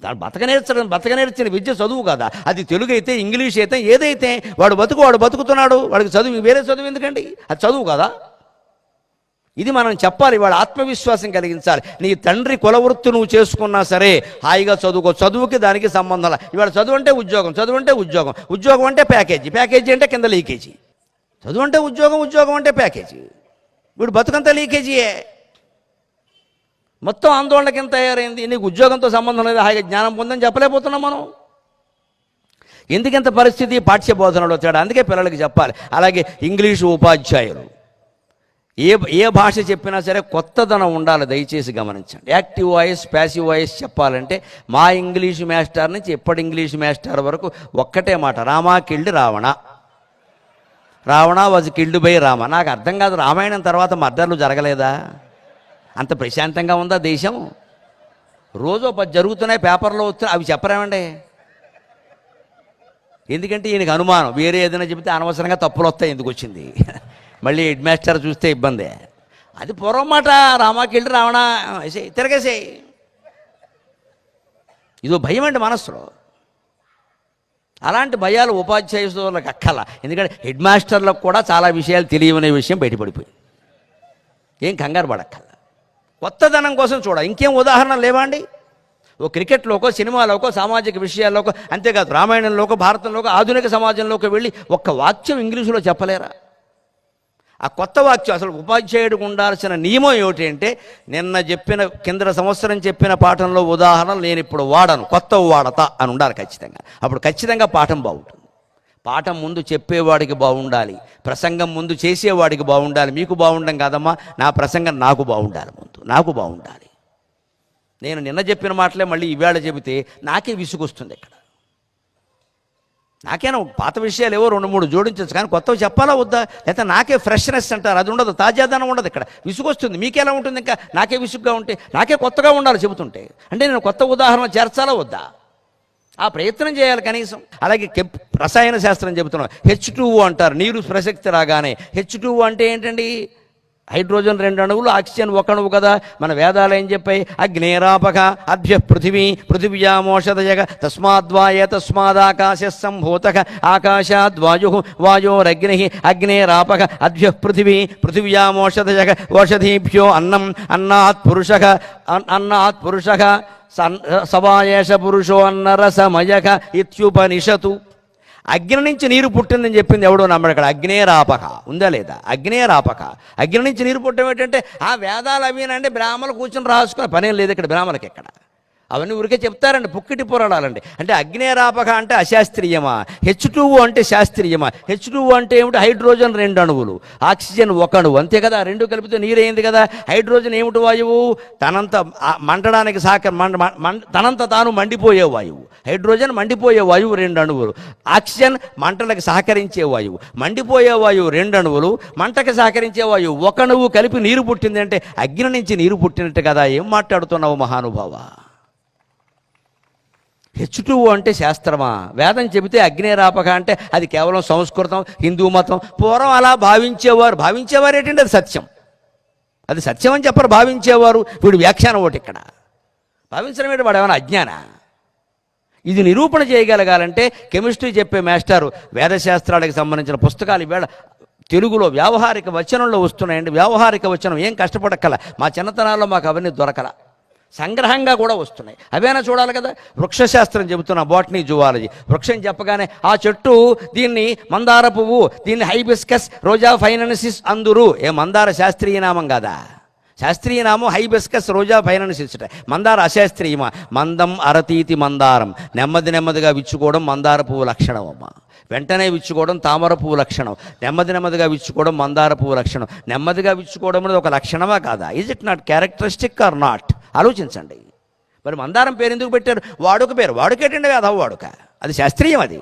దాన్ని బతకనేర్చిన విద్య చదువు కదా. అది తెలుగు అయితే, ఇంగ్లీష్ అయితే, ఏదైతే వాడు బతుకుతున్నాడు. వాడికి చదువు, వేరే చదువు ఎందుకండి? అది చదువు కదా. ఇది మనం చెప్పాలి. వాడు ఆత్మవిశ్వాసం కలిగించాలి. నీ తండ్రి కులవృత్తి నువ్వు చేసుకున్నా సరే హాయిగా చదువుకో. చదువుకి దానికి సంబంధం. ఇవాళ చదువు అంటే ఉద్యోగం అంటే ప్యాకేజీ అంటే కింద లీకేజీ. చదువు అంటే ఉద్యోగం అంటే ప్యాకేజీ. వీడు బతుకంతా లీకేజీయే. మొత్తం ఆందోళన కింద తయారైంది. నీకు ఉద్యోగంతో సంబంధం లేదు, హాయిగా జ్ఞానం పొందని చెప్పలేకపోతున్నాం మనం. ఎందుకంత పరిస్థితి? పాఠ్య బోధనలో తేడా. అందుకే పిల్లలకి చెప్పాలి. అలాగే ఇంగ్లీషు ఉపాధ్యాయులు ఏ భాష చెప్పినా సరే కొత్తదనం ఉండాలి. దయచేసి గమనించండి. యాక్టివ్ వాయిస్, ప్యాసివ్ వాయిస్ చెప్పాలంటే మా ఇంగ్లీషు మాస్టర్ నుంచి ఎప్పటి ఇంగ్లీషు మాస్టర్ వరకు ఒక్కటే మాట, Rama killed Ravana, Ravana was killed by Rama. నాకు అర్థం కాదు, రామాయణం తర్వాత మర్డర్లు జరగలేదా? అంత ప్రశాంతంగా ఉందా దేశం? రోజు 10 జరుగుతున్నాయి, పేపర్లో వస్తున్నాయి, అవి చెప్పరామండి. ఎందుకంటే ఈయనకి అనుమానం, వేరే ఏదైనా చెబితే అనవసరంగా తప్పులు వస్తాయి, ఎందుకు వచ్చింది మళ్ళీ హెడ్ మాస్టర్ చూస్తే ఇబ్బంది. అది పూర్వం మాట, రామాకిల్డ్ రావణ తిరగేసేయి. ఇదో భయం అండి మనస్సులో. అలాంటి భయాలు ఉపాధ్యాయులకు అక్కల. ఎందుకంటే హెడ్ మాస్టర్లకు కూడా చాలా విషయాలు తెలియవనే విషయం బయటపడిపోయింది. ఏం కంగారు పడక్కల. కొత్తదనం కోసం ఇంకేం ఉదాహరణ లేవా అండి? ఓ క్రికెట్లోకో, సినిమాలోకో, సామాజిక విషయాల్లోకో, అంతేకాదు రామాయణంలోకో, భారతంలోకో, ఆధునిక సమాజంలోకి వెళ్ళి ఒక్క వాక్యం ఇంగ్లీషులో చెప్పలేరా? ఆ కొత్త వాక్యం అసలు ఉపాధ్యాయుడికి ఉండాల్సిన నియమం ఏమిటి అంటే, కింద సంవత్సరం చెప్పిన పాఠంలో ఉదాహరణలు నేను ఇప్పుడు వాడను, కొత్తవి వాడతా అని ఉండాలి ఖచ్చితంగా. అప్పుడు ఖచ్చితంగా పాఠం బాగుంటుంది. పాఠం ముందు చెప్పేవాడికి బాగుండాలి, ప్రసంగం ముందు చేసేవాడికి బాగుండాలి. మీకు బాగుండం కాదమ్మా, నా ప్రసంగం నాకు బాగుండాలి, ముందు నాకు బాగుండాలి. నేను నిన్న చెప్పిన మాటలే మళ్ళీ ఈవేళ చెబితే నాకే విసుగొస్తుంది. ఇక్కడ నాకేనా పాత విషయాలు ఏవో 2-3 జోడించవచ్చు, కానీ కొత్తవి చెప్పాలా వద్దా? లేకపోతే నాకే ఫ్రెష్నెస్ అంటారు, అది ఉండదు, తాజాదనం ఉండదు. ఇక్కడ విసుగొస్తుంది. మీకెలా ఉంటుంది? ఇంకా నాకే విసుగ్గా ఉంటే, నాకే కొత్తగా ఉండాలి చెబుతుంటే. అంటే నేను కొత్త ఉదాహరణ చేర్చాలా వద్దా? ఆ ప్రయత్నం చేయాలి కనీసం. అలాగే రసాయన శాస్త్రం చెబుతున్నాం, H2O అంటారు. నీరు ప్రసక్తి రాగానే H2O అంటే ఏంటండి? హైడ్రోజన్ 2 అణువులు, ఆక్సిజన్ 1 అణువు కదా. మన వేదాలు ఏం చెప్పాయి? అగ్నేరాపక అభ్య పృథివ్యామోషధయగ తస్మాద్వాయ తస్మాదాకాశ సంభూతక ఆకాశాద్వాయు వాయోరగ్ని అగ్నేరాపక అభ్య పృథివ్యామోషధయగ ఓషధీభ్యో అన్నం అన్నాత్ పురుషః సవాయేష పురుషో అన్నరసమయక ఇత్యుపనిషతు. అగ్ని నుంచి నీరు పుట్టిందని చెప్పింది ఎవడో నమ్మడు. ఇక్కడ అగ్నేరాపక ఉందా లేదా? అగ్నేరాపక, అగ్ని నుంచి నీరు పుట్టడం ఏంటంటే ఆ వేదాలు అవినంటే బ్రాహ్మణులు కూర్చొని రాసుకునే పనేం లేదు ఇక్కడ బ్రాహ్మణులకి. ఎక్కడ అవన్నీ ఊరికే చెప్తారండి, పుక్కిటి పురాణాలండి. అంటే అగ్నేరాపక అంటే అశాస్త్రీయమా? H2O అంటే శాస్త్రీయమా? H2O అంటే ఏమిటి? హైడ్రోజన్ 2 అణువులు, ఆక్సిజన్ 1 అణువు, అంతే కదా. 2 కలిపితే నీరైంది కదా. హైడ్రోజన్ ఏమిటి? వాయువు. తనంత మంటడానికి తనంత తాను మండిపోయే వాయువు. హైడ్రోజన్ మండిపోయే వాయువు 2 అణువులు. ఆక్సిజన్ మంటలకు సహకరించే వాయువు. మండిపోయే వాయువు 2 అణువులు, మంటకు సహకరించే వాయువు 1 అణువు కలిపి నీరు పుట్టింది అంటే అగ్ని నుంచి నీరు పుట్టినట్టు కదా. ఏం మాట్లాడుతున్నావు మహానుభావ? H2O అంటే శాస్త్రమా? వేదం చెబితే అగ్నేరాపక అంటే అది కేవలం సంస్కృతం, హిందూ మతం. పూర్వం అలా భావించేవారు ఏంటంటే అది సత్యం. అది సత్యం అని చెప్పరు, భావించేవారు. వీడు వ్యాఖ్యానం ఒకటి ఇక్కడ. భావించడం ఏంటి? వాడు ఏమైనా అజ్ఞాన? ఇది నిరూపణ చేయగలగాలంటే కెమిస్ట్రీ చెప్పే మాస్టారు వేదశాస్త్రాలకు సంబంధించిన పుస్తకాలు ఈవేళ తెలుగులో వ్యావహారిక వచనంలో వస్తున్నాయండి. వ్యావహారిక వచనం ఏం కష్టపడక్కల. మా చిన్నతనాల్లో మాకు అవన్నీ దొరకల, సంగ్రహంగా కూడా వస్తున్నాయి. అవేనా చూడాలి కదా. వృక్షశాస్త్రం చెబుతున్నా, బాటనీ జువాలజీ. వృక్షం చెప్పగానే ఆ చెట్టు దీన్ని మందార పువ్వు, దీన్ని హైబిస్కస్ రోజా ఫైనెన్సిస్ అందురు. మందార శాస్త్రీయ నామం కాదా? శాస్త్రీయ నామం హైబిస్కస్ రోజా ఫైనెన్సిస్. మందార అశాస్త్రీయమా? మందం అరతీతి మందారం. నెమ్మదిగా విచ్చుకోవడం మందార పువ్వు లక్షణం అమ్మ. వెంటనే విచ్చుకోవడం తామర పువ్వు లక్షణం. నెమ్మదిగా విచ్చుకోవడం మందార పువ్వు లక్షణం. నెమ్మదిగా విచ్చుకోవడం అనేది ఒక లక్షణమా కాదా? Is it not characteristic or not? ఆలోచించండి. మరి మందారం పేరు ఎందుకు పెట్టారు? వాడుక పేరు. వాడుకేటండి కాదు, వాడుక. అది శాస్త్రీయం. అది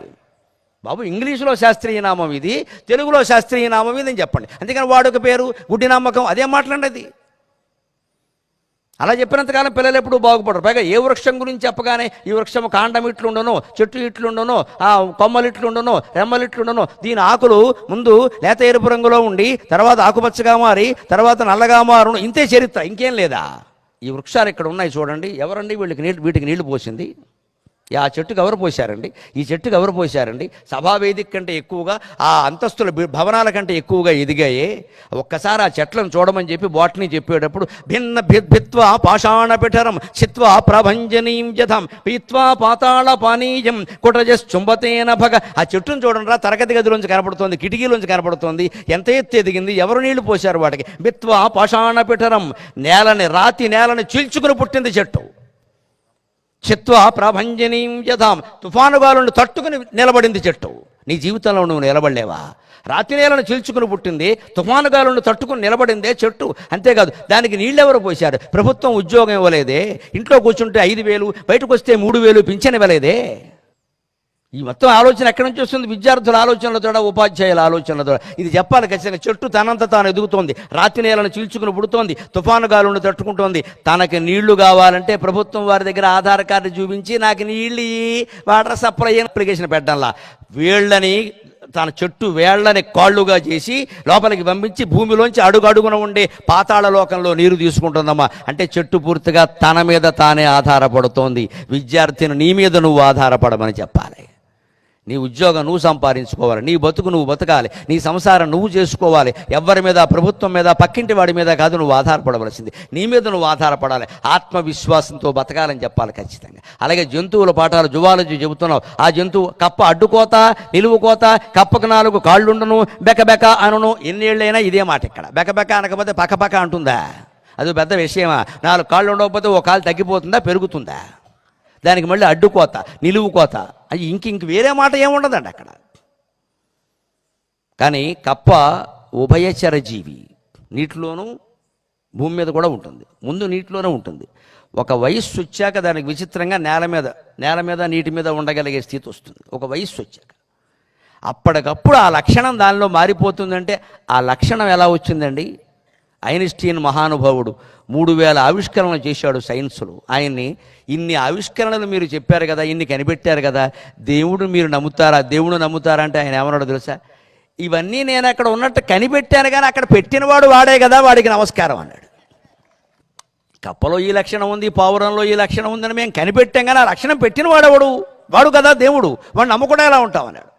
బాబు ఇంగ్లీషులో శాస్త్రీయ నామం ఇది, తెలుగులో శాస్త్రీయ నామం ఇది అని చెప్పండి. అంతేకాని వాడుక పేరు, గుడ్డి నమ్మకం అదేం మాట్లాడండి. అది అలా చెప్పినంతకాలం పిల్లలు ఎప్పుడూ బాగుపడరు. పైగా ఏ వృక్షం గురించి చెప్పగానే ఈ వృక్షం కాండం ఇట్లుండను, చెట్టు ఇట్లుండను, కొమ్మలు ఇట్లుండను, రెమ్మలు ఇట్లుండను, దీని ఆకులు ముందు లేత ఎరుపు రంగులో ఉండి తర్వాత ఆకుపచ్చగా మారి తర్వాత నల్లగా మారును, ఇంతే చరిత్ర, ఇంకేం లేదా? ఈ వృక్షాలు ఇక్కడ ఉన్నాయి చూడండి. ఎవరండి వీటికి నీళ్లు పోసింది? ఆ చెట్టుకు ఎవరు పోశారండి? ఈ చెట్టుకు ఎవరు పోశారండి? సభావేదిక కంటే ఎక్కువగా, ఆ అంతస్తుల భవనాల కంటే ఎక్కువగా ఎదిగాయే. ఒక్కసారి ఆ చెట్లను చూడమని చెప్పి బాటనీ చెప్పేటప్పుడు భిన్న భిత్వా పాషాణ పిఠరం చిత్వా ప్రభంజనీం జథం పీత్వా పాతాళ పానీయం కుటజశ్చుంబతేన భగ. ఆ చెట్టును చూడండి రా, తరగతి గదిలోంచి కనపడుతోంది, కిటికీలోంచి కనపడుతోంది. ఎంత ఎత్తు ఎదిగింది, ఎవరు నీళ్లు పోశారు వాటికి? భిత్వా పాషాణ పిఠరం, రాతి నేలని చీల్చుకుని పుట్టింది చెట్టు. చిత్వా ప్రభంజనీం యథాం, తుఫానుగాలను తట్టుకుని నిలబడింది చెట్టు. నీ జీవితంలో నువ్వు నిలబడలేవా? రాతి నేలను చీల్చుకుని పుట్టింది, తుఫానుగాలను తట్టుకుని నిలబడిందే చెట్టు. అంతేకాదు, దానికి నీళ్ళెవరు పోశారు? ప్రభుత్వం ఉద్యోగం ఇవ్వలేదే. ఇంట్లో కూర్చుంటే 5,000, బయటకు వస్తే 3,000 పింఛన్ ఇవ్వలేదే. ఈ మొత్తం ఆలోచన ఎక్కడి నుంచి వస్తుంది? విద్యార్థుల ఆలోచనలతో, ఉపాధ్యాయుల ఆలోచనలతో. ఇది చెప్పాలి ఖచ్చితంగా. చెట్టు తనంత తాను ఎదుగుతోంది, రాతి నేలను చీల్చుకుని పుడుతోంది, తుఫాను గాలులను తట్టుకుంటోంది. తనకి నీళ్లు కావాలంటే ప్రభుత్వం వారి దగ్గర ఆధార్ కార్డు చూపించి నాకు నీళ్ళు వాటర్ సప్లై అప్లికేషన్ పెట్టడంలా, వీళ్ళని తన చెట్టు వేళ్లని కాళ్ళుగా చేసి లోపలికి పంపించి భూమిలోంచి అడుగున ఉండే పాతాళ లోకంలో నీరు తీసుకుంటుందమ్మా. అంటే చెట్టు పూర్తిగా తన మీద తానే ఆధారపడుతోంది. విద్యార్థిని నీ మీద నువ్వు ఆధారపడమని చెప్పాలి. నీ ఉద్యోగం నువ్వు సంపాదించుకోవాలి, నీ బతుకు నువ్వు బతకాలి, నీ సంసారం నువ్వు చేసుకోవాలి. ఎవరి మీద, ప్రభుత్వం మీద, పక్కింటి వాడి మీద కాదు నువ్వు ఆధారపడవలసింది. నీ మీద నువ్వు ఆధారపడాలి, ఆత్మవిశ్వాసంతో బతకాలని చెప్పాలి ఖచ్చితంగా. అలాగే జంతువుల పాఠాలు జువాలజీ చెబుతున్నావు. ఆ జంతువు కప్ప అడ్డుకోత, నిలువు కోత, కప్పకు 4 కాళ్ళుండను, బెకబెక అనును. ఎన్నేళ్ళైనా ఇదే మాట. ఇక్కడ బెకబెక అనకపోతే పక్కపక్క అంటుందా? అది పెద్ద విషయమా? 4 కాళ్ళు ఉండకపోతే 1 కాలు తగ్గిపోతుందా, పెరుగుతుందా? దానికి మళ్ళీ అడ్డుకోత, నిలువు కోత, అది ఇంక వేరే మాట ఏముండదండి అక్కడ. కానీ కప్ప ఉభయచర జీవి, నీటిలోనూ భూమి మీద కూడా ఉంటుంది. ముందు నీటిలోనే ఉంటుంది. ఒక వయస్సు వచ్చాక దానికి విచిత్రంగా నేల మీద నీటి మీద ఉండగలిగే స్థితి వస్తుంది. ఒక వయస్సు వచ్చాక అప్పటికప్పుడు ఆ లక్షణం దానిలో మారిపోతుందంటే ఆ లక్షణం ఎలా వచ్చిందండి? ఐన్స్టీన్ మహానుభావుడు 3000 ఆవిష్కరణలు చేశాడు సైన్స్లో. ఆయన్ని ఇన్ని ఆవిష్కరణలు మీరు చెప్పారు కదా, ఇన్ని కనిపెట్టారు కదా, దేవుడు మీరు నమ్ముతారా? దేవుడు నమ్ముతారా అంటే ఆయన ఏమన్నాడో తెలుసా? ఇవన్నీ నేను అక్కడ ఉన్నట్టు కనిపెట్టాను, కానీ అక్కడ పెట్టినవాడు వాడే కదా, వాడికి నమస్కారం అన్నాడు. కప్పలో ఈ లక్షణం ఉంది, పావురంలో ఈ లక్షణం ఉందని మేము కనిపెట్టాం, కానీ ఆ లక్షణం పెట్టినవాడెవడు? వాడు కదా దేవుడు, వాడు నమ్మకుండా ఎలా ఉంటామన్నాడు.